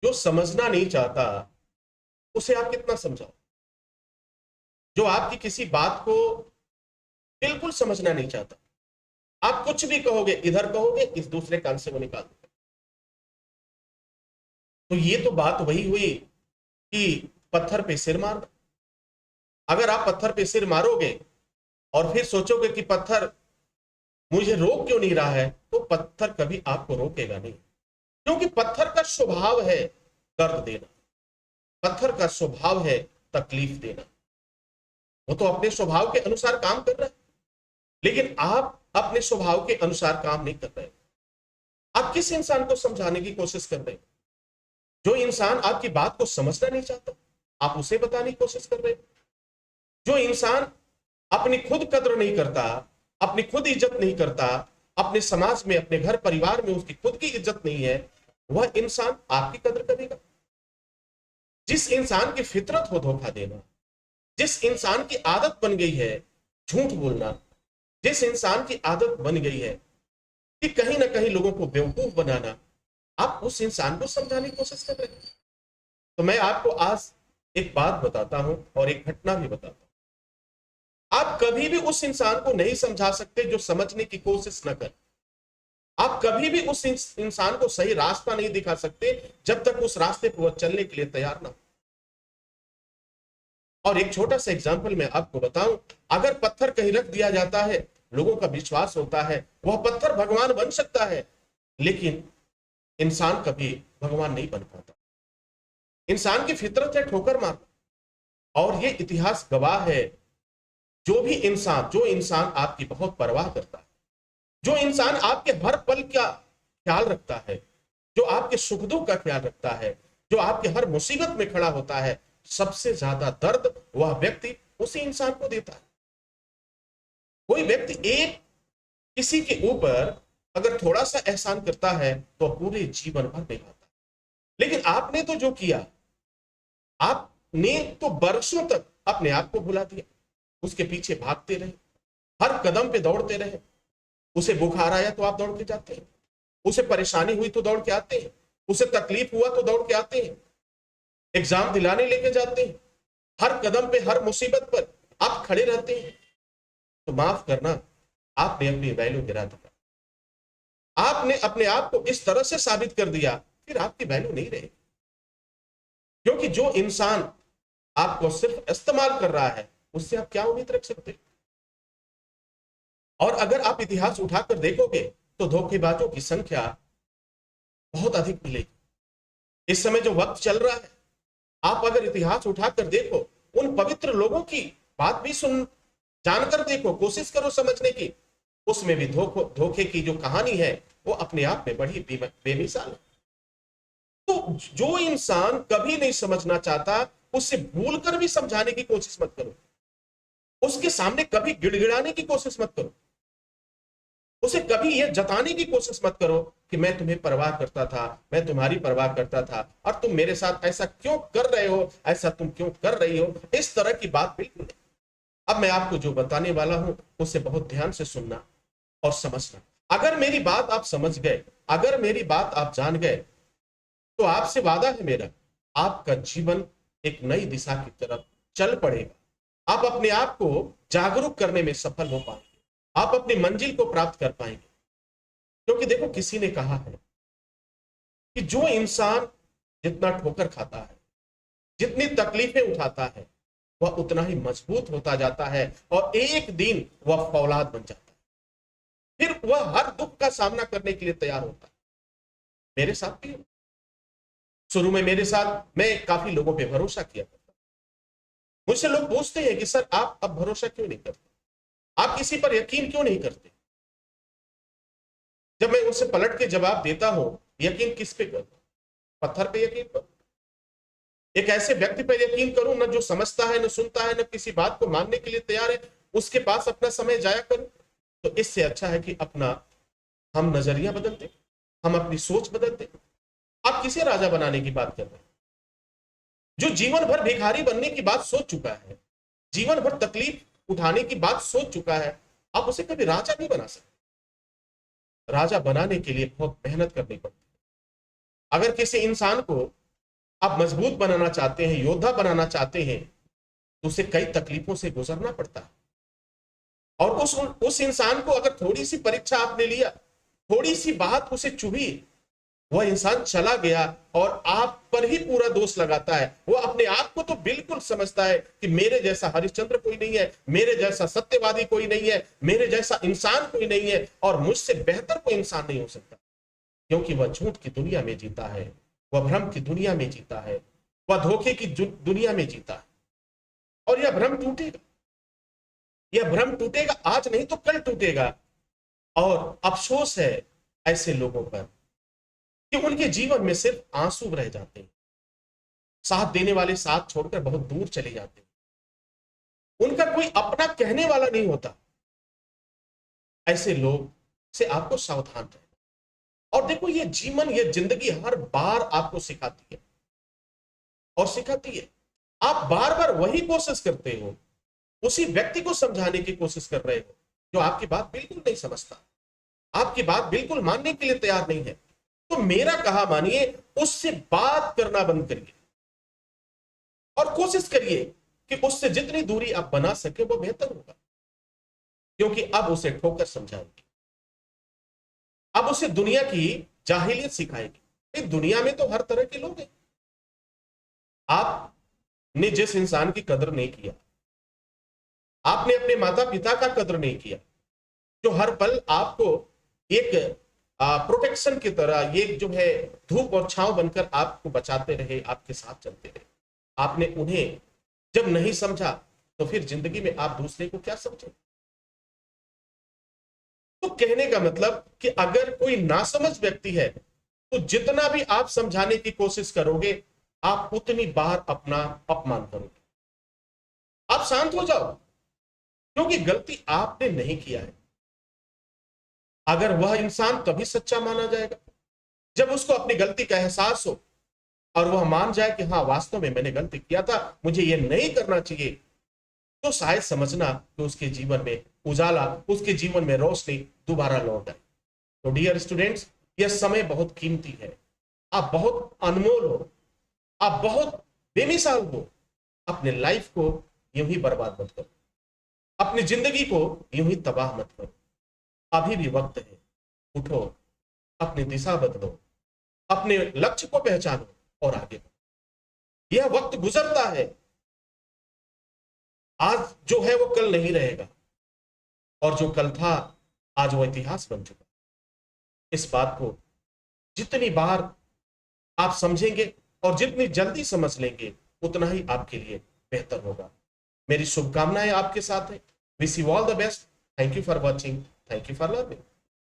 जो समझना नहीं चाहता उसे आप कितना समझाओ। जो आपकी किसी बात को बिल्कुल समझना नहीं चाहता, आप कुछ भी कहोगे, इधर कहोगे इस दूसरे कान से वो निकाल दोगे। तो ये तो बात वही हुई कि पत्थर पे सिर मारना। अगर आप पत्थर पे सिर मारोगे और फिर सोचोगे कि पत्थर मुझे रोक क्यों नहीं रहा है, तो पत्थर कभी आपको रोकेगा नहीं, क्योंकि पत्थर का स्वभाव है दर्द देना, पत्थर का स्वभाव है तकलीफ देना। वो तो अपने स्वभाव के अनुसार काम कर रहा है, लेकिन आप अपने स्वभाव के अनुसार काम नहीं कर रहे। आप किस इंसान को समझाने की कोशिश कर रहे हैं? जो इंसान आपकी बात को समझना नहीं चाहता, आप उसे बताने की कोशिश कर रहे हैं। जो इंसान अपनी खुद कद्र नहीं करता, अपनी खुद इज्जत नहीं करता, अपने समाज में, अपने घर परिवार में उसकी खुद की इज्जत नहीं है, वह इंसान आपकी कद्र करेगा? जिस इंसान की फितरत हो धोखा देना, जिस इंसान की आदत बन गई है झूठ बोलना, जिस इंसान की आदत बन गई है कि कहीं ना कहीं लोगों को बेवकूफ बनाना, आप उस इंसान को समझाने की कोशिश कर रहे हैं। तो मैं आपको आज एक बात बताता हूं और एक घटना भी बताता हूं। आप कभी भी उस इंसान को नहीं समझा सकते जो समझने की कोशिश न करे। आप कभी भी उस इंसान को सही रास्ता नहीं दिखा सकते जब तक उस रास्ते पर वह चलने के लिए तैयार ना हो। और एक छोटा सा एग्जाम्पल मैं आपको बताऊं, अगर पत्थर कहीं रख दिया जाता है, लोगों का विश्वास होता है वह पत्थर भगवान बन सकता है, लेकिन इंसान कभी भगवान नहीं बन पाता। इंसान की फितरत है ठोकर मारना। और ये इतिहास गवाह है, जो इंसान आपकी बहुत परवाह करता है, जो इंसान आपके हर पल का ख्याल रखता है, जो आपके सुख दुख का ख्याल रखता है, जो आपके हर मुसीबत में खड़ा होता है, सबसे ज्यादा दर्द वह व्यक्ति उसी इंसान को देता है। कोई व्यक्ति एक किसी के ऊपर अगर थोड़ा सा एहसान करता है तो पूरे जीवन भर निभाता है। लेकिन आपने तो जो किया, आपने तो बरसों तक अपने आप को भुला दिया, उसके पीछे भागते रहे, हर कदम पे दौड़ते रहे। उसे बुखार आया तो आप दौड़ के जाते हैं, उसे परेशानी हुई तो दौड़ के आते हैं, उसे तकलीफ हुआ तो दौड़ के आते हैं, एग्जाम दिलाने लेके जाते हैं, हर कदम पे हर मुसीबत पर आप खड़े रहते हैं। तो माफ करना, आपने अपनी वैल्यू गिरा दिया, आपने अपने आप को इस तरह से साबित कर दिया, फिर आपकी वैल्यू नहीं रहेगी। क्योंकि जो इंसान आपको सिर्फ इस्तेमाल कर रहा है, उससे आप क्या उम्मीद रख सकते? और अगर आप इतिहास उठाकर देखोगे तो धोखेबाजों की संख्या बहुत अधिक मिलेगी। इस समय जो वक्त चल रहा है, आप अगर इतिहास उठाकर देखो, उन पवित्र लोगों की बात भी सुन जानकर देखो, कोशिश करो समझने की, उसमें भी धोखे की जो कहानी है वो अपने आप में बड़ी बेमिसाल है। तो जो इंसान कभी नहीं समझना चाहता, उससे भूलकर भी समझाने की कोशिश मत करो, उसके सामने कभी गिड़गिड़ाने की कोशिश मत करो, उसे कभी यह जताने की कोशिश मत करो कि मैं तुम्हें परवाह करता था, मैं तुम्हारी परवाह करता था, और तुम मेरे साथ ऐसा क्यों कर रहे हो, ऐसा तुम क्यों कर रही हो, इस तरह की बात बिल्कुल नहीं। अब मैं आपको जो बताने वाला हूं उसे बहुत ध्यान से सुनना और समझना। अगर मेरी बात आप समझ गए, अगर मेरी बात आप जान गए, तो आपसे वादा है मेरा, आपका जीवन एक नई दिशा की तरफ चल पड़ेगा। आप अपने आप को जागरूक करने में सफल हो पाएंगे, आप अपनी मंजिल को प्राप्त कर पाएंगे। क्योंकि देखो, किसी ने कहा है कि जो इंसान जितना ठोकर खाता है, जितनी तकलीफें उठाता है, वह उतना ही मजबूत होता जाता है और एक दिन वह फौलाद बन जाता है। फिर वह हर दुख का सामना करने के लिए तैयार होता है। मेरे साथ भी शुरू में, मेरे साथ, मैं काफी लोगों पे भरोसा किया करता। मुझसे लोग पूछते हैं कि सर आप अब भरोसा क्यों नहीं करते, आप किसी पर यकीन क्यों नहीं करते? जब मैं उनसे पलट के जवाब देता हूं, यकीन किस पे करूं? पत्थर पे यकीन करूं? एक ऐसे व्यक्ति पर यकीन करूं न जो समझता है, न सुनता है, न किसी बात को मानने के लिए तैयार है, उसके पास अपना समय जाया करूं? तो इससे अच्छा है कि अपना हम नजरिया बदलते, हम अपनी सोच बदलते। आप किसे राजा बनाने की बात कर रहे हैं? जो जीवन भर भिखारी बनने की बात सोच चुका है, जीवन भर तकलीफ उठाने की बात सोच चुका है, आप उसे कभी राजा नहीं बना सकते। राजा बनाने के लिए बहुत मेहनत करनी पड़ती है। अगर किसी इंसान को आप मजबूत बनाना चाहते हैं, योद्धा बनाना चाहते हैं, तो उसे कई तकलीफों से गुजरना पड़ता है। और उस इंसान को अगर थोड़ी सी परीक्षा आपने लिया, थोड़ी सी बात उसे चुभी, वह इंसान चला गया और आप पर ही पूरा दोष लगाता है। वो अपने आप को तो बिल्कुल समझता है कि मेरे जैसा हरिश्चंद्र कोई नहीं है, मेरे जैसा सत्यवादी कोई नहीं है, मेरे जैसा इंसान कोई नहीं है, और मुझसे बेहतर कोई इंसान नहीं हो सकता, क्योंकि वह झूठ की दुनिया में जीता है, वह भ्रम की दुनिया में जीता है, वह धोखे की दुनिया में जीता है। और यह भ्रम टूटेगा, यह भ्रम टूटेगा, आज नहीं तो कल टूटेगा। और अफसोस है ऐसे लोगों पर कि उनके जीवन में सिर्फ आंसू रह जाते हैं, साथ देने वाले साथ छोड़कर बहुत दूर चले जाते हैं, उनका कोई अपना कहने वाला नहीं होता। ऐसे लोग से आपको सावधान रहना। और देखो, ये जीवन, ये जिंदगी हर बार आपको सिखाती है और सिखाती है। आप बार बार वही कोशिश करते हो, उसी व्यक्ति को समझाने की कोशिश कर रहे हो जो आपकी बात बिल्कुल नहीं समझता, आपकी बात बिल्कुल मानने के लिए तैयार नहीं है। तो मेरा कहा मानिए, उससे बात करना बंद करिए और कोशिश करिए कि उससे जितनी दूरी आप बना सके वो बेहतर होगा, क्योंकि अब उसे ठोकर समझाएंगे, अब उसे दुनिया की जाहिलियत सिखाएंगे। दुनिया में तो हर तरह के लोग हैं। आपने जिस इंसान की कदर नहीं किया, आपने अपने माता पिता का कदर नहीं किया, जो हर पल आपको एक प्रोटेक्शन की तरह, ये जो है धूप और छांव बनकर आपको बचाते रहे, आपके साथ चलते रहे, आपने उन्हें जब नहीं समझा, तो फिर जिंदगी में आप दूसरे को क्या समझे। तो कहने का मतलब कि अगर कोई नासमझ व्यक्ति है, तो जितना भी आप समझाने की कोशिश करोगे, आप उतनी बार अपना अपमान करोगे। आप शांत हो जाओ, क्योंकि गलती आपने नहीं किया है। अगर वह इंसान तभी सच्चा माना जाएगा जब उसको अपनी गलती का एहसास हो और वह मान जाए कि हाँ, वास्तव में मैंने गलती किया था, मुझे यह नहीं करना चाहिए। तो शायद समझना कि उसके जीवन में उजाला, उसके जीवन में रोशनी दोबारा लौट आए। तो डियर स्टूडेंट्स, यह समय बहुत कीमती है, आप बहुत अनमोल हो, आप बहुत बेमिसाल हो। अपने लाइफ को यूं ही बर्बाद मत करो, अपनी जिंदगी को यूं ही तबाह मत करो। अभी भी वक्त है, उठो, अपनी दिशा बदलो, अपने लक्ष्य को पहचानो और आगे बढ़ो। यह वक्त गुजरता है, आज जो है वो कल नहीं रहेगा, और जो कल था आज वो इतिहास बन चुका। इस बात को जितनी बार आप समझेंगे और जितनी जल्दी समझ लेंगे, उतना ही आपके लिए बेहतर होगा। मेरी शुभकामनाएं आपके साथ है। Wish you all the best. Thank you for watching, thank you for learning.